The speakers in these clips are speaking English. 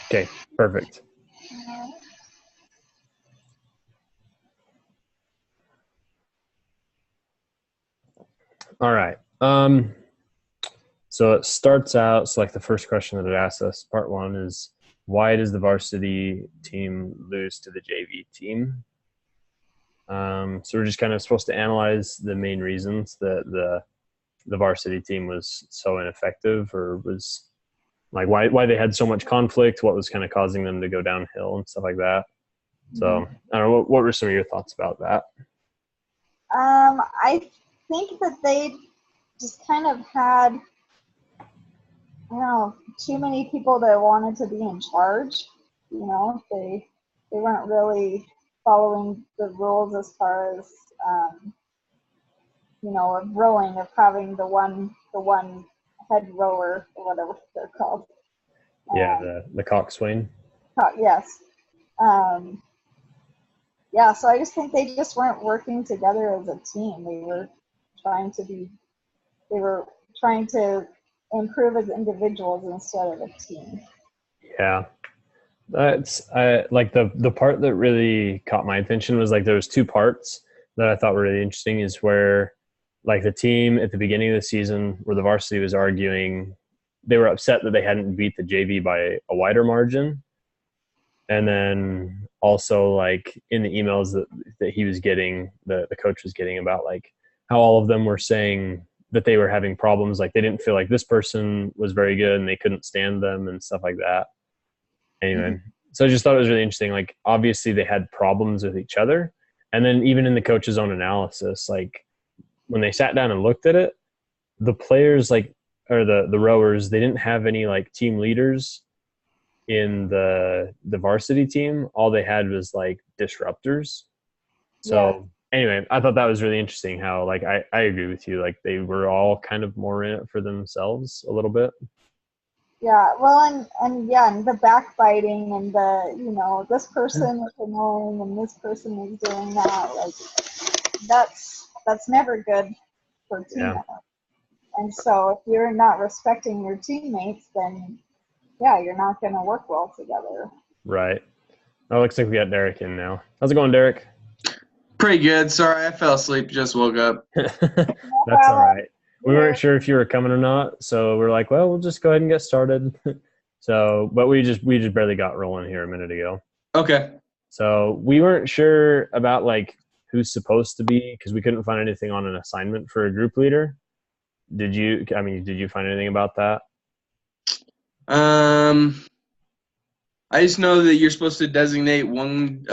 Okay, perfect. All right. So it starts out, so like the first question that it asks us, part one is, why does the varsity team lose to the JV team? So we're just kind of supposed to analyze the main reasons that the varsity team was so ineffective, or was like why they had so much conflict, what was kind of causing them to go downhill and stuff like that. Mhm. So I don't know, what were some of your thoughts about that? I think that they just kind of had, I don't know, too many people that wanted to be in charge. They weren't really following the rules as far as of rowing, of having the one head rower or whatever they're called. Yeah, Um, the coxswain. yes. Um, yeah, so I just think they just weren't working together as a team. Trying to be, they were trying to improve as individuals instead of a team. Yeah, that's like the part that really caught my attention was like there was two parts that I thought were really interesting. Is where like the team at the beginning of the season, where the varsity was arguing, they were upset that they hadn't beat the JV by a wider margin, and then also like in the emails that he was getting, the coach was getting, about like how all of them were saying that they were having problems, like they didn't feel like this person was very good and they couldn't stand them and stuff like that. Mm-hmm. Anyway, so I just thought it was really interesting. Like obviously they had problems with each other, and then even in the coach's own analysis, like when they sat down and looked at it, the players like, or the rowers, they didn't have any like team leaders in the varsity team. All they had was like disruptors. Yeah. So anyway, I thought that was really interesting how like I agree with you, like they were all kind of more in it for themselves a little bit. Yeah, well, and yeah, and the backbiting and this person is annoying and this person is doing that, like that's never good for Yeah, teamwork. And so if you're not respecting your teammates, then yeah, you're not going to work well together. right. Oh, looks like we got Derek in now. How's it going, Derek? Pretty good. Sorry, I fell asleep. Just woke up. No That's all problem. right. We weren't sure if you were coming or not, so we're like, well, we'll just go ahead and get started. So, but we just barely got rolling here a minute ago. Okay. So we weren't sure about like who's supposed to be, because we couldn't find anything on an assignment for a group leader. Did you? I mean, did you find anything about that? Um, I just know that you're supposed to designate one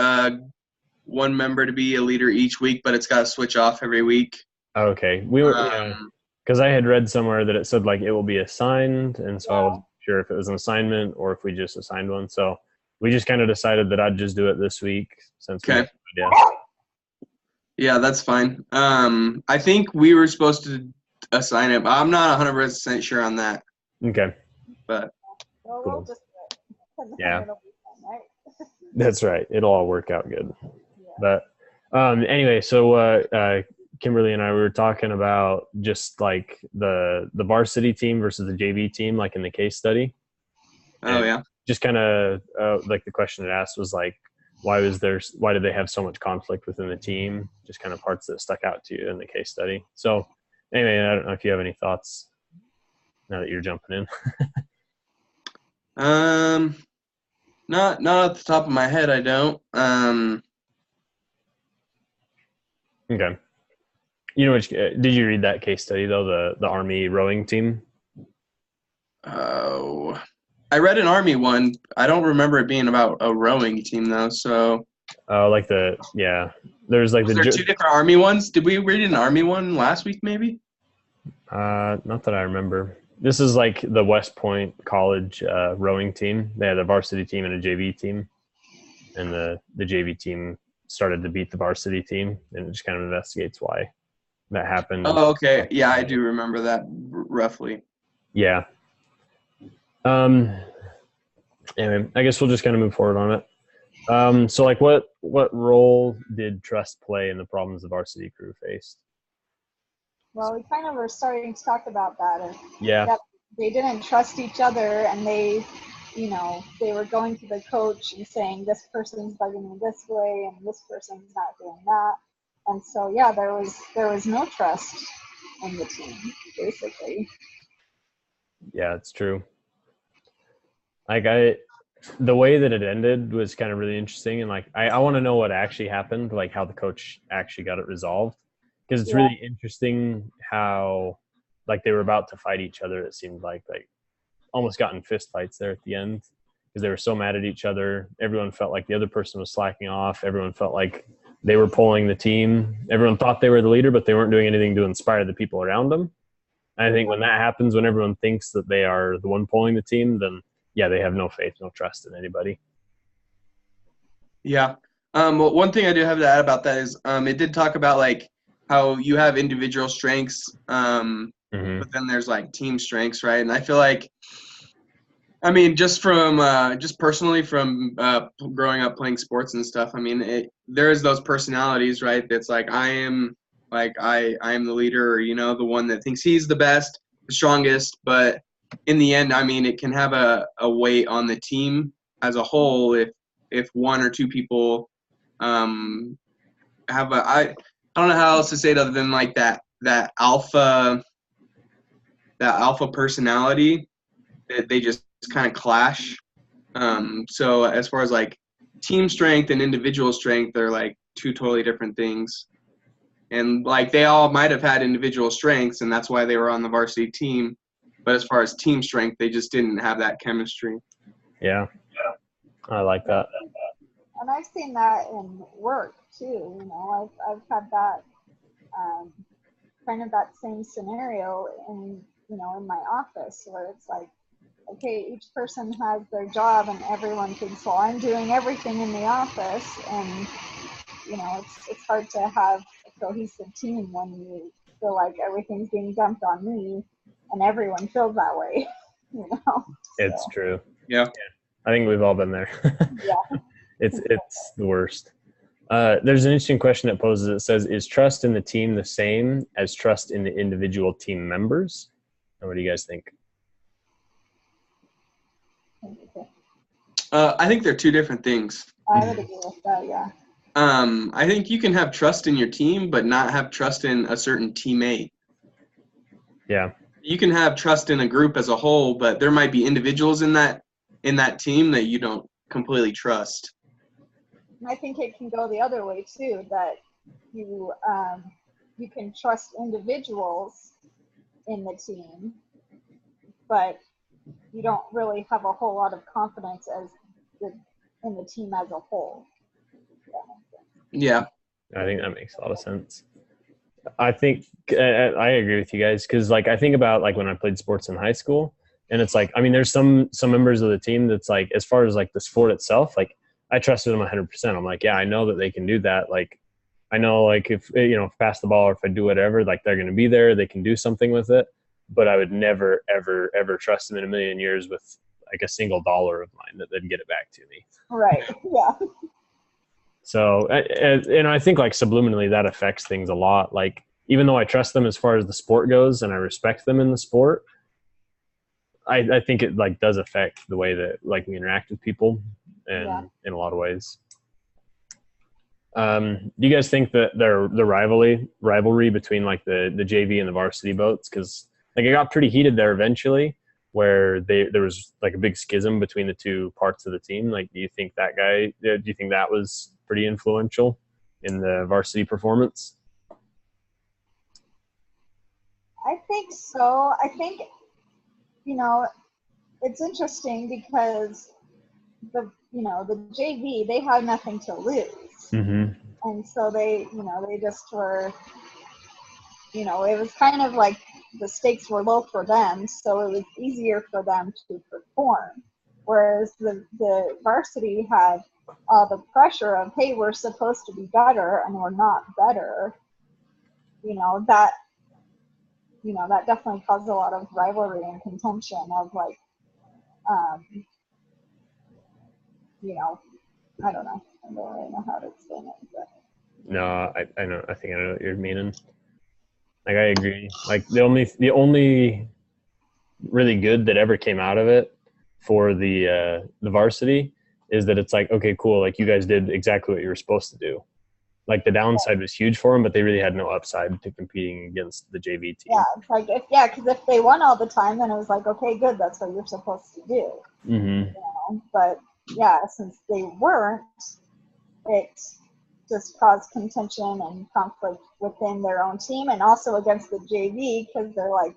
member to be a leader each week, but it's got to switch off every week. Okay, we were, yeah, Um, because I had read somewhere that it said like it will be assigned, and so I Yeah. wasn't sure if it was an assignment or if we just assigned one. So we just kind of decided that I'd just do it this week since we okay. had no idea. Yeah, that's fine. I think we were supposed to assign it, but I'm not 100% sure on that. Okay, But Well, we'll cool. just do it. And then Yeah, it'll be fun, right? that's right. It'll all work out good. Yeah. But anyway, so Kimberly and I, we were talking about just like the varsity team versus the JV team, like in the case study, oh and yeah. just kind of like the question it asked was like, why did they have so much conflict within the team? Just kind of parts that stuck out to you in the case study. So anyway, I don't know if you have any thoughts now that you're jumping in. Um, not at the top of my head, I don't. Okay. You know, which did you read that case study though? The Army rowing team. Oh, I read an Army one. I don't remember it being about a rowing team though. So Like yeah. There's like was there two different Army ones? Did we read an Army one last week? Maybe. not that I remember. This is like the West Point College rowing team. They had a varsity team and a JV team, and the JV team started to beat the varsity team, and it just kind of investigates why that happened. Oh, okay. Yeah, I do remember that roughly. Yeah. Um. Anyway, I guess we'll just kind of move forward on it. So like, what role did trust play in the problems the varsity crew faced? Well, we kind of were starting to talk about that. Yeah. That they didn't trust each other, and you know, they were going to the coach and saying this person's bugging me this way and this person's not doing that. And so yeah, there was no trust in the team, basically. Yeah, it's true. Like the way that it ended was kind of really interesting, and like I want to know what actually happened, like how the coach actually got it resolved, because it's really interesting how like they were about to fight each other. It seemed like almost got in fist fights there at the end because they were so mad at each other. Everyone felt like the other person was slacking off. Everyone felt like they were pulling the team. Everyone thought they were the leader, but they weren't doing anything to inspire the people around them. And I think when that happens, when everyone thinks that they are the one pulling the team, then yeah, they have no faith, no trust in anybody. Yeah. Well, one thing I do have to add about that is it did talk about like how you have individual strengths, but then there's like team strengths, right? And I feel like, I mean, just personally from growing up playing sports and stuff, I mean, there is those personalities, right? That's like I am the leader, or, you know, the one that thinks he's the best, the strongest. But in the end, I mean, it can have a weight on the team as a whole if one or two people have I don't know how else to say it other than like that alpha personality that they just kind of clash. So as far as like team strength and individual strength, they're like two totally different things. And like they all might have had individual strengths, and that's why they were on the varsity team. But as far as team strength, they just didn't have that chemistry. Yeah, I like that. And I've seen that in work too. You know, I've had that kind of that same scenario in my office where it's like, okay, each person has their job and everyone thinks, well, I'm doing everything in the office, and you know, it's hard to have a cohesive team when you feel like everything's being dumped on me, and everyone feels that way. You know, it's true. Yeah, I think we've all been there. Yeah. It's the worst. There's an interesting question that poses. It says, is trust in the team the same as trust in the individual team members? And what do you guys think? I think they're two different things. I would agree with that, yeah. I think you can have trust in your team, but not have trust in a certain teammate. Yeah. You can have trust in a group as a whole, but there might be individuals in that team that you don't completely trust. I think it can go the other way too, that you can trust individuals in the team, but you don't really have a whole lot of confidence in the team as a whole. Yeah. I think that makes a lot of sense. I think I agree with you guys, because like I think about like when I played sports in high school, and it's like, I mean, there's some members of the team that's like, as far as like the sport itself, like I trusted them 100%. I'm like, yeah, I know that they can do that. Like, I know like if, you know, if I pass the ball or if I do whatever, like they're going to be there, they can do something with it. But I would never, ever, ever trust them in a million years with like a single dollar of mine that they'd get it back to me. Right. Yeah. So, and I think like subliminally that affects things a lot. Like, even though I trust them as far as the sport goes and I respect them in the sport, I think it like does affect the way that like we interact with people, and in a lot of ways. Do you guys think that the rivalry between like the JV and the varsity boats, because like it got pretty heated there eventually, where there was like a big schism between the two parts of the team? Like, do you think that was pretty influential in the varsity performance? I think so. I think, you know, it's interesting because the JV, they had nothing to lose. Mm-hmm. And so they just were, it was kind of like the stakes were low for them, so it was easier for them to perform. Whereas the varsity had the pressure of, hey, we're supposed to be better and we're not better. That definitely caused a lot of rivalry and contention of like, I don't know. I don't really know how to explain it. But. No, I know. I think I know what you're meaning. Like, I agree. Like the only really good that ever came out of it for the varsity is that it's like, okay, cool, like you guys did exactly what you were supposed to do. Like the downside was huge for them, but they really had no upside to competing against the JV team. Yeah, it's like because if they won all the time, then it was like, okay, good, that's what you're supposed to do. Mm-hmm. You know? But yeah, since they weren't, it just caused contention and conflict within their own team and also against the JV because they're like,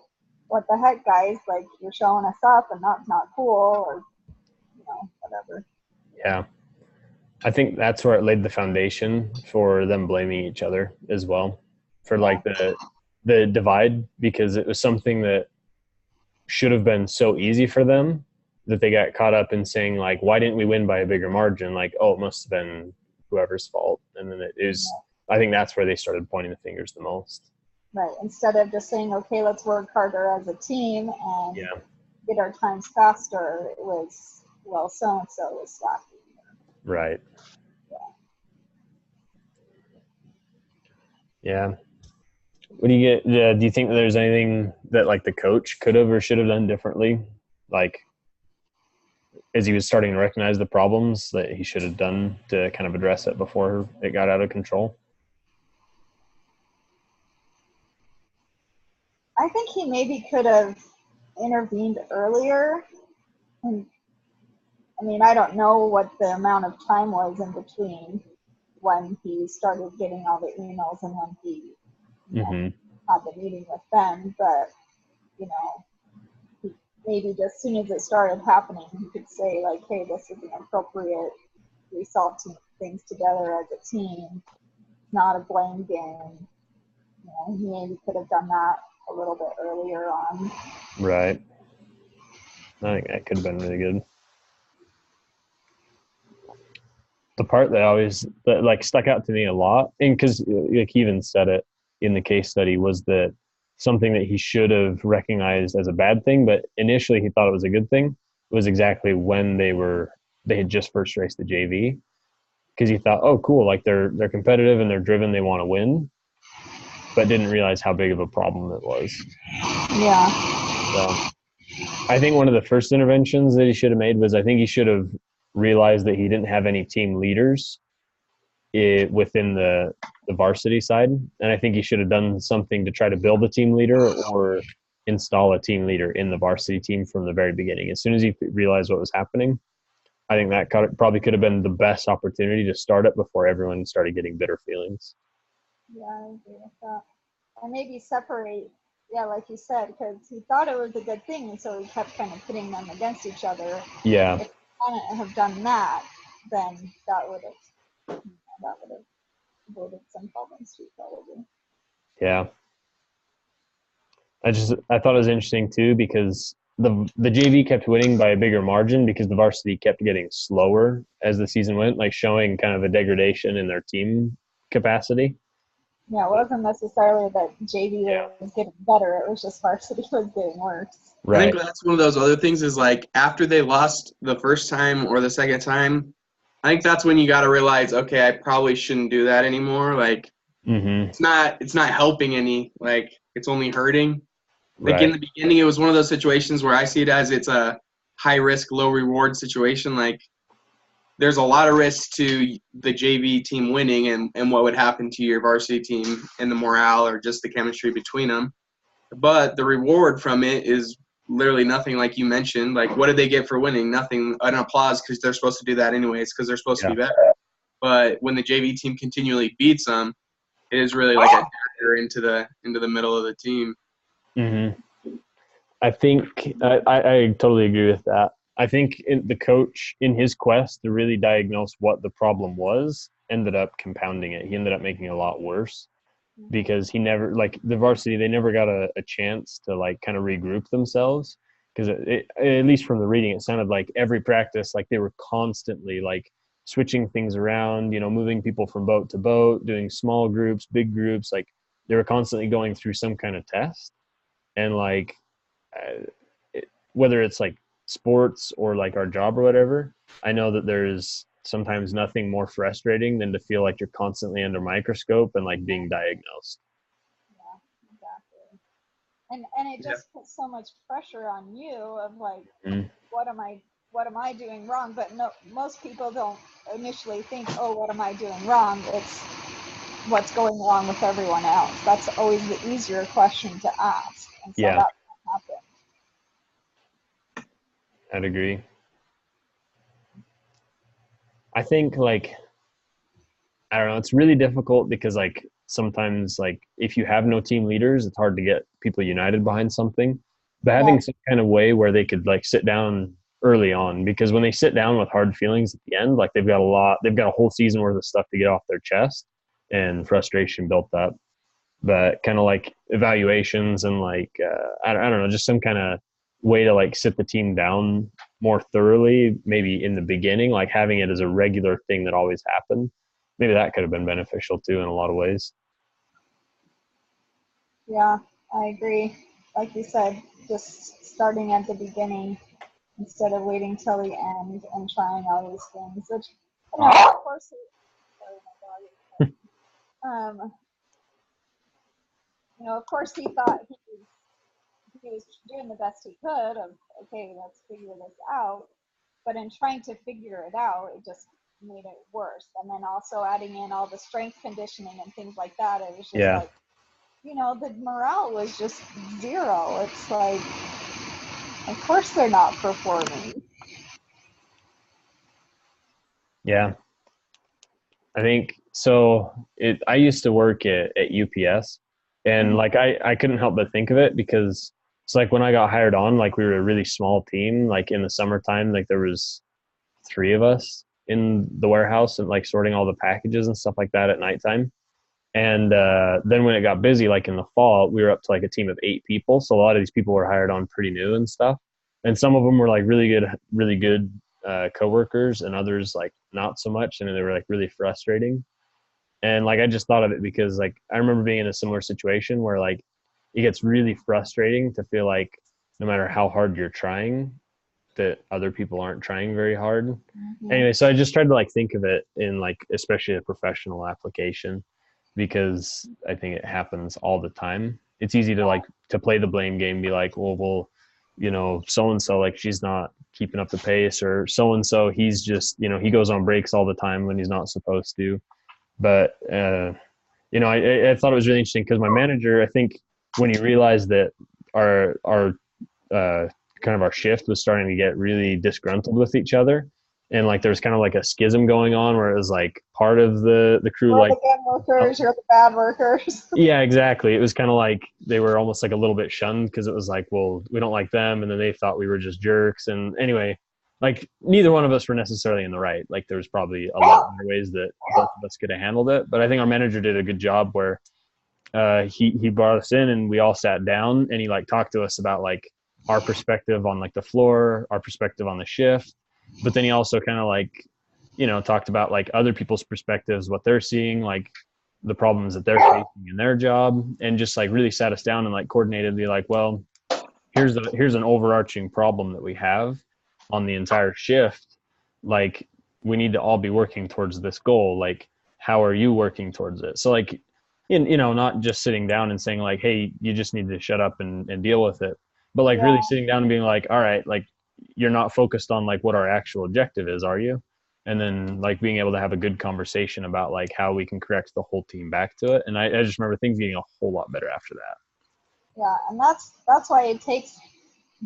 what the heck, guys? Like, you're showing us up and that's not cool, or whatever. Yeah. I think that's where it laid the foundation for them blaming each other as well for like the divide, because it was something that should have been so easy for them that they got caught up in saying like, why didn't we win by a bigger margin? Like, oh, it must have been whoever's fault. And then it is, I think that's where they started pointing the fingers the most. Right. Instead of just saying, okay, let's work harder as a team and get our times faster, it was, well, so-and-so was slacking. Right. Yeah. What do you get? Do you think that there's anything that like the coach could have or should have done differently? Like, as he was starting to recognize the problems that he should have done to kind of address it before it got out of control? I think he maybe could have intervened earlier. And I mean, I don't know what the amount of time was in between when he started getting all the emails and when he had the meeting with them, but maybe just as soon as it started happening, he could say like, hey, this is inappropriate. We solved things together as a team, not a blame game. He maybe could have done that a little bit earlier on. Right. I think that could have been really good. The part that like stuck out to me a lot, and because like he even said it in the case study, was that something that he should have recognized as a bad thing, but initially he thought it was a good thing, was exactly when they had just first raced the JV, because he thought, oh, cool, like they're competitive and they're driven, they want to win, but didn't realize how big of a problem it was. Yeah. So I think one of the first interventions that he should have made was, I think he should have realized that he didn't have any team leaders within the varsity side. And I think he should have done something to try to build a team leader or install a team leader in the varsity team from the very beginning. As soon as he realized what was happening, I think that probably could have been the best opportunity to start it before everyone started getting bitter feelings. Yeah, I agree with that. And maybe separate, like you said, because he thought it was a good thing, and so he kept kind of pitting them against each other. Yeah. If he hadn't have done that, then that would have avoided some problems too, probably. Yeah. I thought it was interesting too, because the JV kept winning by a bigger margin because the varsity kept getting slower as the season went, like showing kind of a degradation in their team capacity. Yeah, it wasn't necessarily that JV was getting better. It was just varsity was getting worse. Right. I think that's one of those other things is like after they lost the first time or the second time, I think that's when you got to realize, okay, I probably shouldn't do that anymore. Like it's not helping any, like it's only hurting. Like in the beginning, it was one of those situations where I see it as it's a high risk, low reward situation. Like there's a lot of risk to the JV team winning and what would happen to your varsity team and the morale or just the chemistry between them. But the reward from it is literally nothing, like you mentioned. Like, what did they get for winning? Nothing, an applause, because they're supposed to do that anyways, because they're supposed to be better. But when the JV team continually beats them, it is really like a dagger into the middle of the team. I think I totally agree with that. I think the coach, in his quest to really diagnose what the problem was, ended up compounding it. He ended up making it a lot worse because he never, like the varsity, they never got a chance to like kind of regroup themselves. Because at least from the reading, it sounded like every practice, like they were constantly like switching things around, moving people from boat to boat, doing small groups, big groups. Like they were constantly going through some kind of test. And like, whether it's like sports or like our job or whatever, I know that there's sometimes nothing more frustrating than to feel like you're constantly under microscope and like being diagnosed. Yeah, exactly. And it just puts so much pressure on you of like, what am I what am I doing wrong? But no, most people don't initially think, oh, what am I doing wrong? It's what's going wrong with everyone else. That's always the easier question to ask. And so Yeah, that happened. I'd agree. I think like, I don't know, it's really difficult because like sometimes like if you have no team leaders, it's hard to get people united behind something. But Yeah. having some kind of way where they could like sit down early on, because when they sit down with hard feelings at the end, like they've got a whole season worth of stuff to get off their chest and frustration built up. But kind of like evaluations and like, I don't know, just some kind of way to like sit the team down more thoroughly, maybe in the beginning, like having it as a regular thing that always happened. Maybe that could have been beneficial too in a lot of ways. Yeah, I agree. Like you said, just starting at the beginning instead of waiting till the end and trying all these things. Which, you know, of course, sorry, my dog is you know, of course, he thought he was doing the best he could. Of okay, let's figure this out. But in trying to figure it out, it just made it worse. And then also adding in all the strength conditioning and things like that, it was just like, you know, the morale was just zero. It's like, of course they're not performing. Yeah. I think so. I used to work at UPS, and like I couldn't help but think of it because it's like when I got hired on, like we were a really small team. Like in the summertime, like there was three of us in the warehouse and like sorting all the packages and stuff like that at nighttime. And then when it got busy, like in the fall, we were up to like a team of 8 people. So a lot of these people were hired on pretty new and stuff. And some of them were like really good coworkers, and others like not so much. And they were like really frustrating. And like I just thought of it because like I remember being in a similar situation where like it gets really frustrating to feel like no matter how hard you're trying, that other people aren't trying very hard. Mm-hmm. Anyway, so I just tried to like think of it in like especially a professional application, because I think it happens all the time. It's easy to like to play the blame game, be like, well, you know, so and so, like she's not keeping up the pace, or so and so, he's just, you know, he goes on breaks all the time when he's not supposed to. But you know, I thought it was really interesting because my manager, I think, when he realized that our kind of our shift was starting to get really disgruntled with each other, and like there was kind of like a schism going on where it was like part of the crew, We're like the good workers, you're the bad workers. yeah, exactly. It was kind of like they were almost like a little bit shunned because it was like, well, we don't like them, and then they thought we were just jerks. And anyway, like neither one of us were necessarily in the right. Like there was probably a lot of ways that both of us could have handled it, but I think our manager did a good job where he brought us in and we all sat down, and he like talked to us about like our perspective on like the floor, our perspective on the shift, but then he also kind of like, you know, talked about like other people's perspectives, what they're seeing, like the problems that they're facing in their job, and just like really sat us down and like coordinated, be like, well, here's an overarching problem that we have on the entire shift. Like we need to all be working towards this goal. Like, how are you working towards it? So like, you know, not just sitting down and saying like, hey, you just need to shut up and deal with it, but like really sitting down and being like, all right, like you're not focused on like what our actual objective is, are you? And then like being able to have a good conversation about like how we can correct the whole team back to it. And I just remember things getting a whole lot better after that. Yeah, and that's why it takes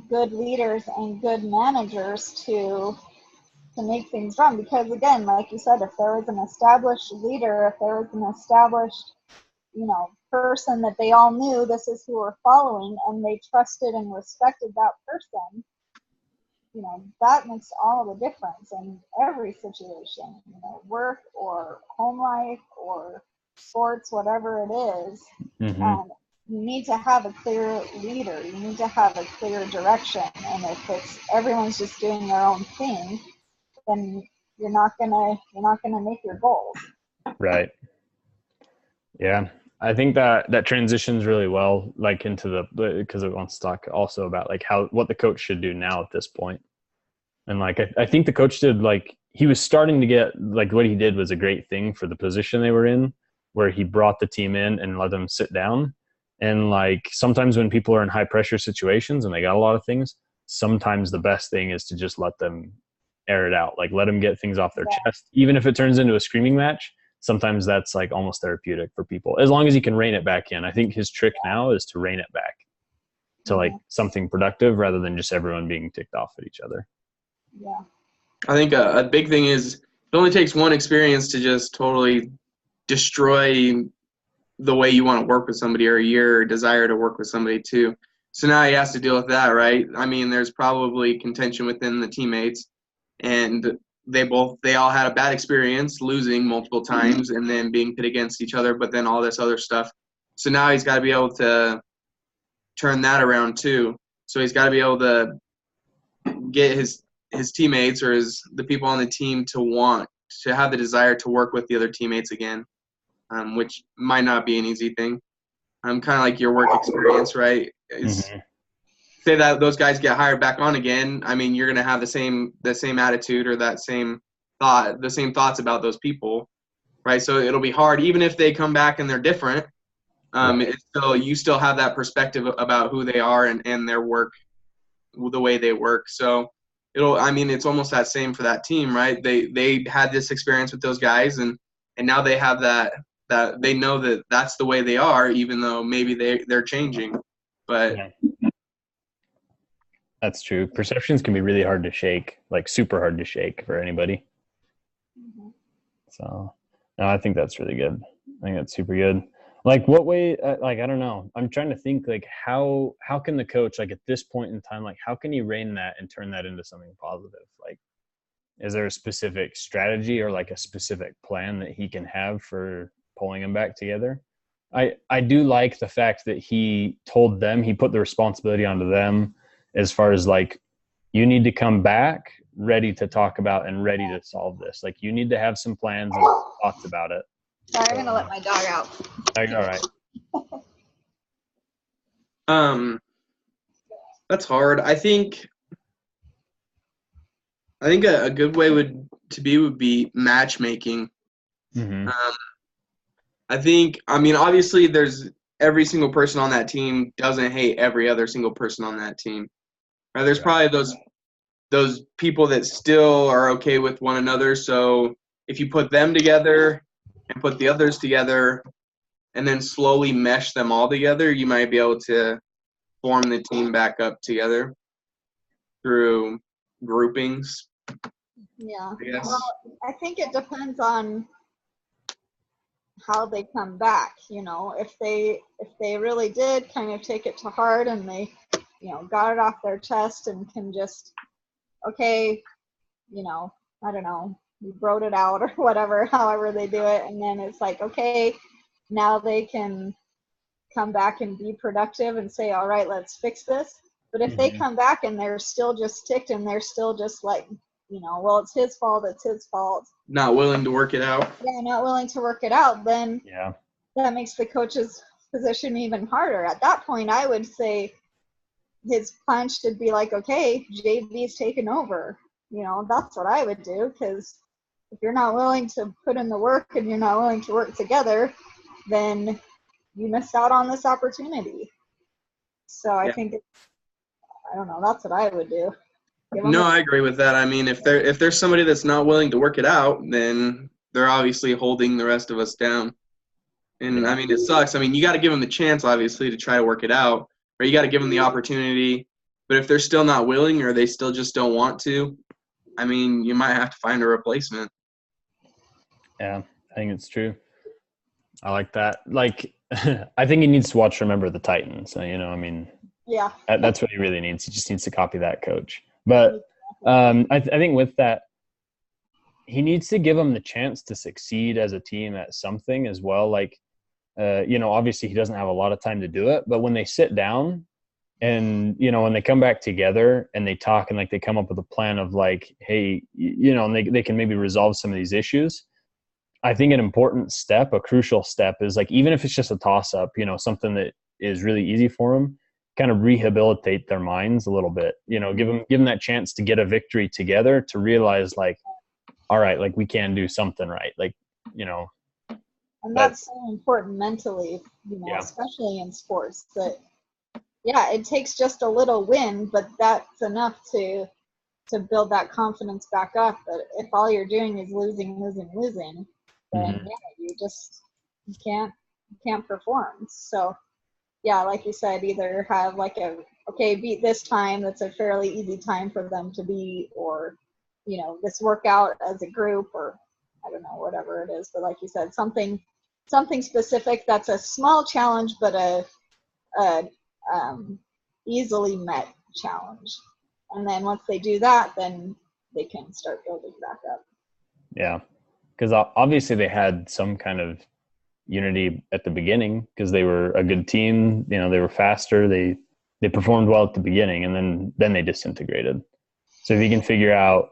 good leaders and good managers to make things run. Because again, like you said, if there was an established leader, if there was an established, you know, person that they all knew this is who we're following, and they trusted and respected that person, you know, that makes all the difference in every situation, you know, work or home life or sports, whatever it is. Mm-hmm. You need to have a clear leader. You need to have a clear direction. And if it's everyone's just doing their own thing, then you're not gonna make your goals. Right. Yeah. I think that transitions really well, like into the, because it wants to talk also about like what the coach should do now at this point. And like, I think the coach did, like, he was starting to get, like, what he did was a great thing for the position they were in, where he brought the team in and let them sit down. And like, sometimes when people are in high pressure situations and they got a lot of things, sometimes the best thing is to just let them air it out. Like let them get things off their chest. Even if it turns into a screaming match, sometimes that's like almost therapeutic for people, as long as you can rein it back in. I think his trick now is to rein it back to like something productive rather than just everyone being ticked off at each other. Yeah. I think a big thing is it only takes one experience to just totally destroy the way you want to work with somebody, or your desire to work with somebody too. So now he has to deal with that, right? I mean, there's probably contention within the teammates, and they all had a bad experience losing multiple times and then being pit against each other, but then all this other stuff. So now he's got to be able to turn that around too. So he's got to be able to get his teammates or the people on the team to have the desire to work with the other teammates again. Which might not be an easy thing. Kind of like your work experience, right? Say that those guys get hired back on again. I mean, you're going to have the same attitude or the same thoughts about those people, right? So it'll be hard, even if they come back and they're different. You still have that perspective about who they are and their work, the way they work. So it's almost that same for that team, right? They had this experience with those guys, and now they have that they know that that's the way they are, even though maybe they're changing. But that's true. Perceptions can be really hard to shake, like super hard to shake for anybody. So no, I think that's really good. I think that's super good. Like what way, like, I don't know. I'm trying to think like how can the coach, like at this point in time, like how can he rein that and turn that into something positive? Like, is there a specific strategy or like a specific plan that he can have for pulling them back together? I do like the fact that he told them, he put the responsibility onto them as far as like, you need to come back ready to talk about and ready to solve this. Like you need to have some plans and thoughts about it. Sorry, I'm gonna let my dog out. All right. That's hard. I think a good way would be matchmaking. Obviously there's every single person on that team doesn't hate every other single person on that team. Right? There's probably those people that still are okay with one another. So if you put them together and put the others together and then slowly mesh them all together, you might be able to form the team back up together through groupings. Yeah. I guess. Well, I think it depends on how they come back. If they really did kind of take it to heart and they, got it off their chest and can just, okay, I don't know, we wrote it out or whatever, however they do it. And then it's like, okay, now they can come back and be productive and say, all right, let's fix this. But if they come back and they're still just ticked and they're still just like, well, it's his fault, not willing to work it out. Yeah, not willing to work it out, then that makes the coach's position even harder. At that point, I would say his plan should be like, okay, JV's taken over. That's what I would do, because if you're not willing to put in the work and you're not willing to work together, then you missed out on this opportunity. So I think, I don't know, that's what I would do. No, I agree with that. I mean, if there's somebody that's not willing to work it out, then they're obviously holding the rest of us down. And I mean, it sucks. I mean, you got to give them the chance, obviously, to try to work it out, or you got to give them the opportunity. But if they're still not willing, or they still just don't want to, I mean, you might have to find a replacement. Yeah, I think it's true. I like that. Like, I think he needs to watch Remember the Titans. Yeah, that's what he really needs. He just needs to copy that coach. But I think with that, he needs to give them the chance to succeed as a team at something as well. Like, obviously he doesn't have a lot of time to do it, but when they sit down and, when they come back together and they talk and like they come up with a plan of like, hey, and they can maybe resolve some of these issues. I think an important step, a crucial step is like, even if it's just a toss up, something that is really easy for them, kind of rehabilitate their minds a little bit, give them that chance to get a victory together, to realize like, all right, like we can do something right. Like, and that's so important mentally, especially in sports, that yeah, it takes just a little win, but that's enough to build that confidence back up. But if all you're doing is losing, then Mm-hmm. you can't perform. So yeah, like you said, either have like beat this time that's a fairly easy time for them to beat, or this workout as a group, or I don't know, whatever it is. But like you said, something specific that's a small challenge, but a easily met challenge. And then once they do that, then they can start building back up. Yeah, because obviously they had some kind of unity at the beginning because they were a good team. They were faster. They performed well at the beginning, and then they disintegrated. So if you can figure out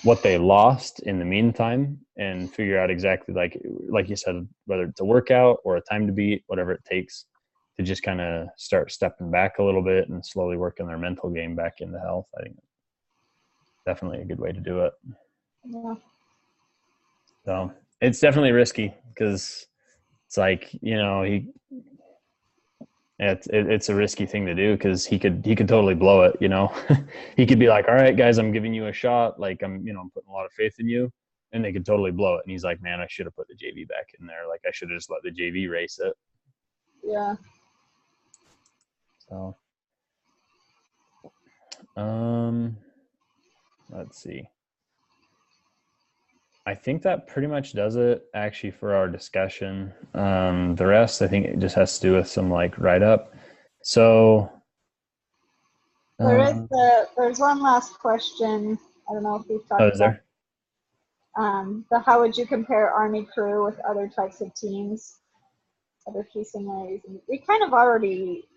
what they lost in the meantime and figure out exactly like you said, whether it's a workout or a time to beat, whatever it takes to just kind of start stepping back a little bit and slowly working their mental game back into health, I think definitely a good way to do it. Yeah. So it's definitely risky because it's like, it's a risky thing to do because he could totally blow it. He could be like, all right, guys, I'm giving you a shot. Like I'm putting a lot of faith in you, and they could totally blow it. And he's like, man, I should have put the JV back in there. Like I should have just let the JV race it. Yeah. So, let's see. I think that pretty much does it actually for our discussion. The rest, I think it just has to do with some like write up. So there's one last question. I don't know if we've talked about the how would you compare Army crew with other types of teams, other key similarities? And we kind of already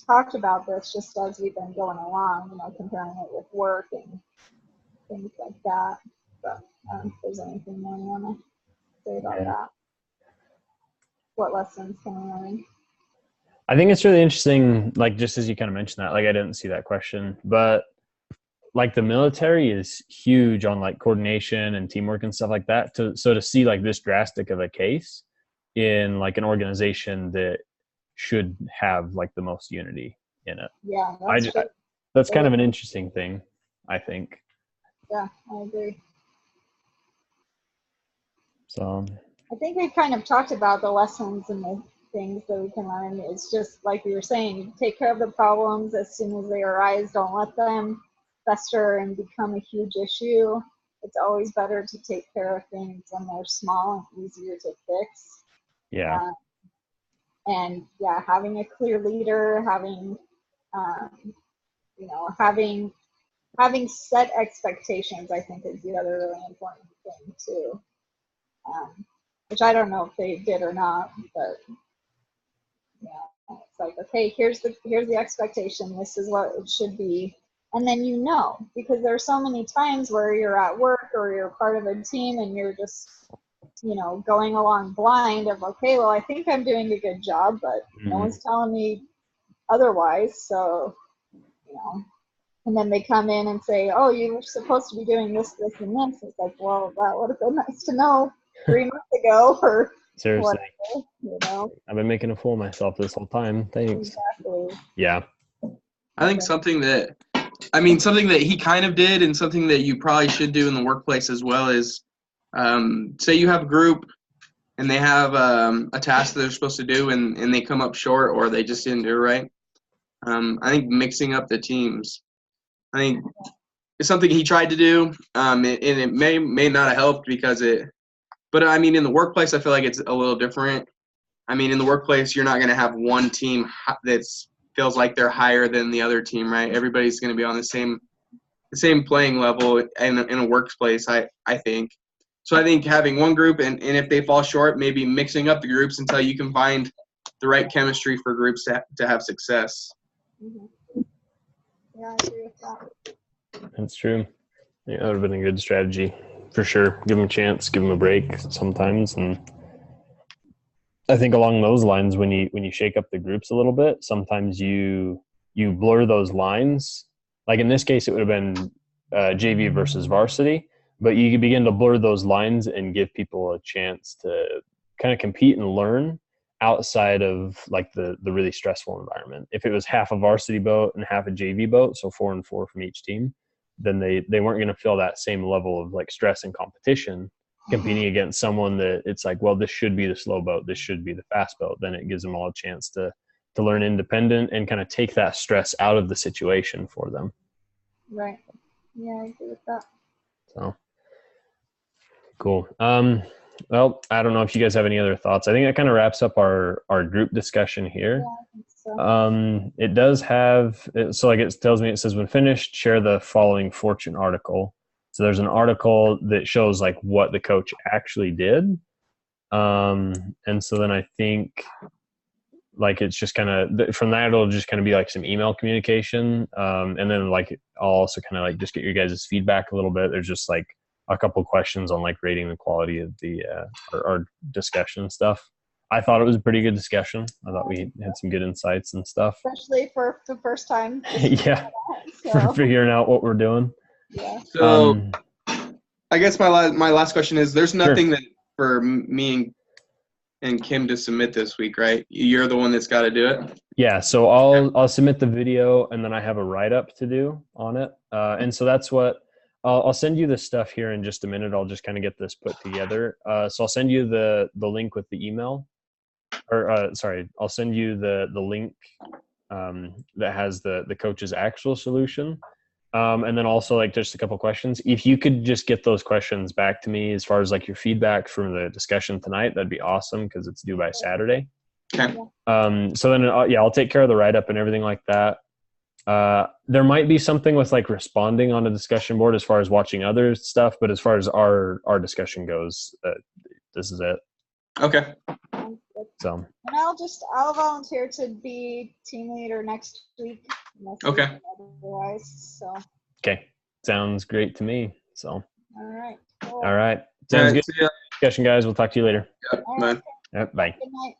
talked about this just as we've been going along, comparing it with work and things like that. But I don't know if there's anything more you want to say about that. What lessons can we learn? I think it's really interesting, like just as you kind of mentioned that, like I didn't see that question, but like the military is huge on like coordination and teamwork and stuff like that. So to see like this drastic of a case in like an organization that should have like the most unity in it. Yeah, that's kind of an interesting thing, I think. Yeah, I agree. So I think we kind of talked about the lessons and the things that we can learn. It's just like we were saying, take care of the problems as soon as they arise. Don't let them fester and become a huge issue. It's always better to take care of things when they're small and easier to fix. Yeah. And yeah, having a clear leader, having having set expectations, I think, is the other really important thing too. Which I don't know if they did or not, but yeah, it's like, okay, here's the expectation. This is what it should be, and then because there are so many times where you're at work or you're part of a team and you're just going along blind of, okay, well, I think I'm doing a good job, but no one's telling me otherwise. So and then they come in and say, oh, you were supposed to be doing this, this, and this. It's like, well, that would have been nice to know 3 months ago, or seriously, whatever, I've been making a fool of myself this whole time. Thanks. Exactly. Yeah. I think something that he kind of did, and something that you probably should do in the workplace as well, is say you have a group and they have a task that they're supposed to do, and they come up short or they just didn't do it right. I think mixing up the teams, I think it's something he tried to do, and it may not have helped but I mean, in the workplace, I feel like it's a little different. I mean, in the workplace, you're not going to have one team that feels like they're higher than the other team, right? Everybody's going to be on the same playing level in a workplace, I think. So I think having one group, and if they fall short, maybe mixing up the groups until you can find the right chemistry for groups to have success. Mm-hmm. Yeah, I agree with that. That's true. Yeah, that would have been a good strategy for sure. Give them a chance, give them a break sometimes, and I think along those lines, when you shake up the groups a little bit, sometimes you blur those lines. Like in this case, it would have been JV versus varsity, but you can begin to blur those lines and give people a chance to kind of compete and learn, outside of like the really stressful environment. If it was half a varsity boat and half a JV boat, so 4 and 4 from each team, then they weren't going to feel that same level of like stress and competition competing against someone that it's like, well, this should be the slow boat, this should be the fast boat. Then it gives them all a chance to learn independent and kind of take that stress out of the situation for them. Right. Yeah, I agree with that. So cool. Well, I don't know if you guys have any other thoughts. I think that kind of wraps up our group discussion here. Yeah, I think so. It does have, so like it tells me, it says when finished, share the following Fortune article. So there's an article that shows like what the coach actually did. And so then I think like it's just kind of, from that it'll just kind of be like some email communication. And then like I'll also kind of like just get your guys' feedback a little bit. There's just like a couple questions on like rating the quality of the our discussion stuff. I thought it was a pretty good discussion. I thought we had some good insights and stuff. Especially for the first time. Yeah, for So, figuring out what we're doing. yeah. So I guess my last question is: there's nothing that for me and Kim to submit this week, right? You're the one that's got to do it. Yeah, so I'll submit the video and then I have a write-up to do on it. And so that's what I'll send you the stuff here in just a minute. I'll just kind of get this put together. So I'll send you the link with the email, or sorry, I'll send you the link that has the coach's actual solution. And then also like just a couple questions. If you could just get those questions back to me as far as like your feedback from the discussion tonight, that'd be awesome because it's due by Saturday. Okay. So then I'll take care of the write-up and everything like that. There might be something with like responding on a discussion board as far as watching other stuff, but as far as our discussion goes, this is it. Okay. So. And I'll volunteer to be team leader next week. Okay. Otherwise, so. Okay. Sounds great to me. So. All right. Cool. All right. Sounds good. See ya. Discussion, guys. We'll talk to you later. Yep. All Bye. right. Yep, bye. Good night.